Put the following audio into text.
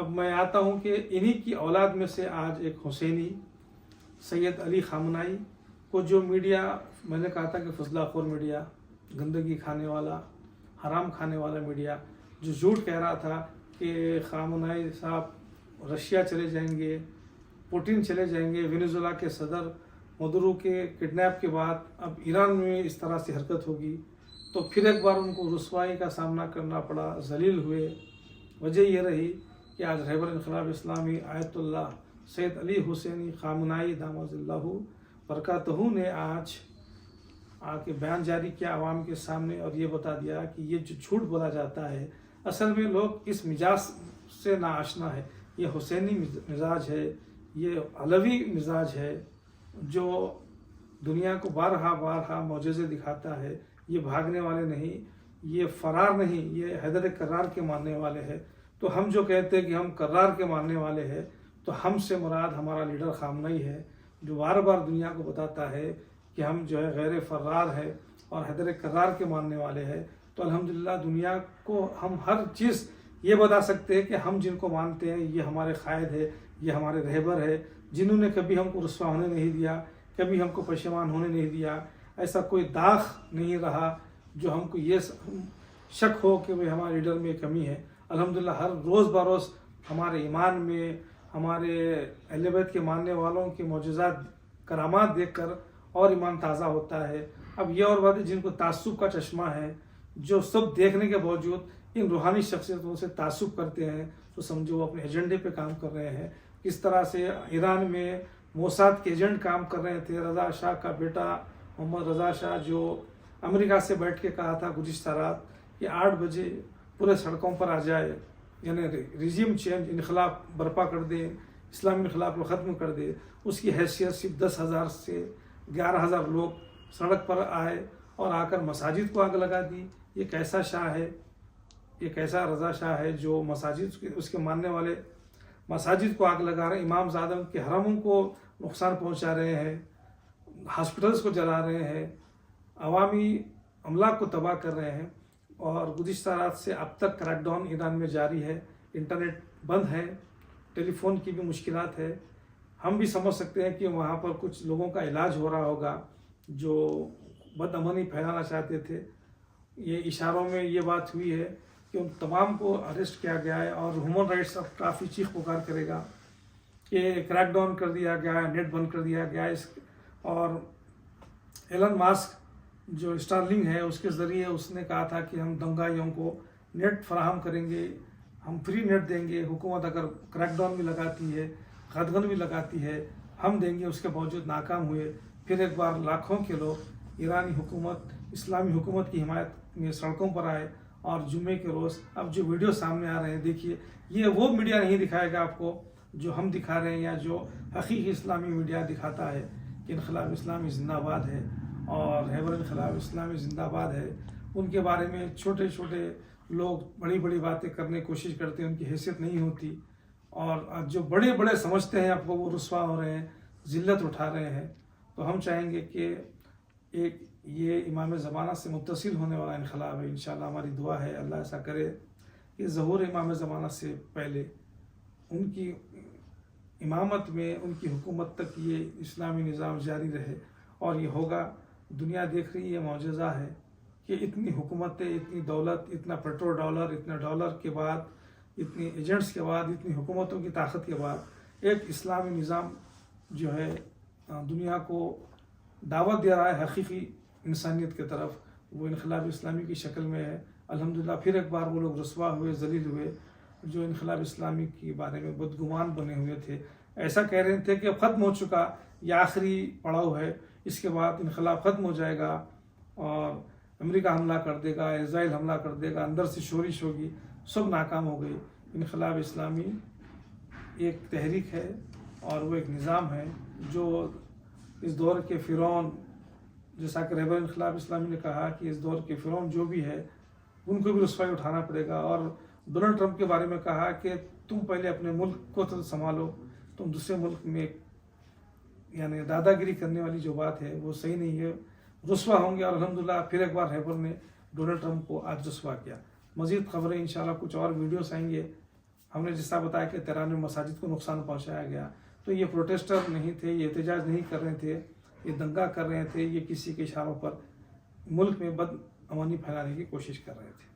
अब मैं आता हूँ कि इन्हीं की औलाद में से आज एक हुसैनी सैयद अली खामनाई को जो मीडिया, मैंने कहा था कि फजलाखोर मीडिया, गंदगी खाने वाला, हराम खाने वाला मीडिया, जो झूठ कह रहा था कि खामनाई साहब रशिया चले जाएंगे, पुतिन चले जाएंगे, वेनेजुएला के सदर मदुरो के किडनैप के बाद अब ईरान में इस तरह से हरकत होगी, तो फिर एक बार उनको रुसवाई का सामना करना पड़ा, जलील हुए। वजह यह रही कि आज रहबर इनक़िलाब इस्लामी आयतुल्लाह सैयद अली हुसैनी खामनाई दामदिल्लाहु बरकातहू ने आज आके बयान जारी किया आवाम के सामने और ये बता दिया कि ये जो झूठ बोला जाता है, असल में लोग इस मिजाज से नाआशना है। ये हुसैनी मिजाज है, ये अलवी मिजाज है जो दुनिया को बारहा मौजज़े दिखाता है। ये भागने वाले नहीं, ये फरार नहीं, ये हैदर कर्रार के मानने वाले हैं। तो हम जो कहते हैं कि हम कर्रार के मानने वाले हैं, तो हमसे मुराद हमारा लीडर खामनई है, जो बार बार दुनिया को बताता है कि हम जो है गैर फरार है और हैदर कर्रार के मानने वाले हैं। तो अल्हम्दुलिल्लाह दुनिया को हम हर चीज़ ये बता सकते हैं कि हम जिनको मानते हैं ये हमारे कायद है, ये हमारे रहबर है, जिन्होंने कभी हमको रुस्वा होने नहीं दिया, कभी हमको पशेमान होने नहीं दिया। ऐसा कोई दाग नहीं रहा जो हमको ये शक हो कि भाई हमारे लीडर में कमी है। अल्हम्दुलिल्लाह हर रोज़ बरोज़ हमारे ईमान में, हमारे अहले बैत के मानने वालों के मोजज़ात करामात देखकर और ईमान ताज़ा होता है। अब ये और बात है, जिनको तासुब का चश्मा है, जो सब देखने के बावजूद इन रूहानी शख्सियतों से तासुब करते हैं, तो समझो वो अपने एजेंडे पे काम कर रहे हैं। किस तरह से ईरान में मोसाद के एजेंट काम कर रहे थे, रज़ा शाह का बेटा मोहम्मद रज़ा शाह, जो अमेरिका से बैठ के कहा था गुज़िश्ता रात कि 8 बजे पूरे सड़कों पर आ जाए, यानी रिजीम चेंज, इनकलाब बर्पा कर दे, इस्लामी इनकलाब को ख़त्म कर दे। उसकी हैसियत सिर्फ 10,000 से 11,000 लोग सड़क पर आए और आकर मसाजिद को आग लगा दी। ये कैसा शाह है, ये कैसा रज़ा शाह है जो मसाजिद, उसके मानने वाले मसाजिद को आग लगा रहे हैं, इमाम ज़ादम के हरमों को नुकसान पहुंचा रहे हैं, हॉस्पिटल्स को जला रहे हैं, अवामी अमलाक को तबाह कर रहे हैं। और गुज़िश्ता रात से अब तक क्रैकडाउन ईरान में जारी है, इंटरनेट बंद है, टेलीफोन की भी मुश्किलात है। हम भी समझ सकते हैं कि वहाँ पर कुछ लोगों का इलाज हो रहा होगा जो बदअमनी फैलाना चाहते थे। ये इशारों में ये बात हुई है कि उन तमाम को अरेस्ट किया गया है और ह्यूमन राइट्स अब काफ़ी चीख पुकार करेगा कि क्रैकडाउन कर दिया गया है, नेट बंद कर दिया गया है। और एलन मास्क जो स्टारलिंक है, उसके ज़रिए उसने कहा था कि हम दंगाइयों को नेट फराहम करेंगे, हम फ्री नेट देंगे, हुकूमत अगर क्रैकडाउन भी लगाती है, क़दगन भी लगाती है, हम देंगे। उसके बावजूद नाकाम हुए। फिर एक बार लाखों के लोग ईरानी हुकूमत, इस्लामी हुकूमत की हिमायत में सड़कों पर आए। और जुम्मे के रोज़ अब जो वीडियो सामने आ रहे हैं, देखिए, ये वो मीडिया नहीं दिखाएगा आपको जो हम दिखा रहे हैं या जो हकीकी इस्लामी मीडिया दिखाता है कि इनक़िलाब इस्लामी ज़िंदाबाद है और रहबर इनक़िलाब इस्लामी ज़िंदाबाद है। उनके बारे में छोटे छोटे लोग बड़ी बड़ी बातें करने की कोशिश करते हैं, उनकी हैसियत नहीं होती। और जो बड़े बड़े समझते हैं आपको, वो रुस्वा हो रहे हैं, ज़िल्लत उठा रहे हैं। तो हम चाहेंगे कि एक ये इमाम ज़माना से मुत्तसिल होने वाला इनक़िलाब है। इंशाअल्लाह हमारी दुआ है अल्लाह ऐसा करे कि ज़हूर इमाम ज़माना से पहले उनकी इमामत में, उनकी हुकूमत तक ये इस्लामी निज़ाम जारी रहे। और ये होगा। दुनिया देख रही है, मौजज़ा है कि इतनी हुकूमतें, इतनी दौलत, इतना पेट्रोल डॉलर, इतना डॉलर के बाद, इतनी एजेंट्स के बाद, इतनी हुकूमतों की ताकत के बाद एक इस्लामी निज़ाम जो है दुनिया को दावत दे रहा है हकीकी इंसानियत की तरफ, वो इनक़िलाब इस्लामी की शक्ल में है। अल्हम्दुलिल्लाह फिर एक बार वो लोग रुस्वा हुए, जलील हुए, जो इनक़िलाब इस्लामी के बारे में बदगुमान बने हुए थे। ऐसा कह रहे थे कि अब ख़त्म हो चुका, यह आखिरी पड़ाव है, इसके बाद इनक़िलाब ख़त्म हो जाएगा और अमेरिका हमला कर देगा, इज़राइल हमला कर देगा, अंदर से शोरिश होगी। सब नाकाम हो गई। इनक़िलाब इस्लामी एक तहरीक है और वो एक निज़ाम है जो इस दौर के फ़िरौन, जैसा कि रहबर इनक़िलाब इस्लामी ने कहा कि इस दौर के फ़िरौन जो भी है उनको भी रुस्वाई उठाना पड़ेगा। और डोनाल्ड ट्रंप के बारे में कहा कि तुम पहले अपने मुल्क को तो संभालो, तुम दूसरे मुल्क में यानी दादागिरी करने वाली जो बात है वो सही नहीं है, रुस्वा होंगे। और अल्हम्दुलिल्लाह फिर एक बार रहबर ने डोनाल्ड ट्रंप को आज रुस्वा किया। मज़ीद ख़बरें इंशाल्लाह कुछ और वीडियोस आएंगे ہم نے جس طرح بتایا کہ 93 مساجد کو نقصان پہنچایا گیا، تو یہ پروٹیسٹر نہیں تھے، یہ احتجاج نہیں کر رہے تھے، یہ دنگا کر رہے تھے، یہ کسی کے اشاروں پر ملک میں بد امنی پھیلانے کی کوشش کر رہے تھے۔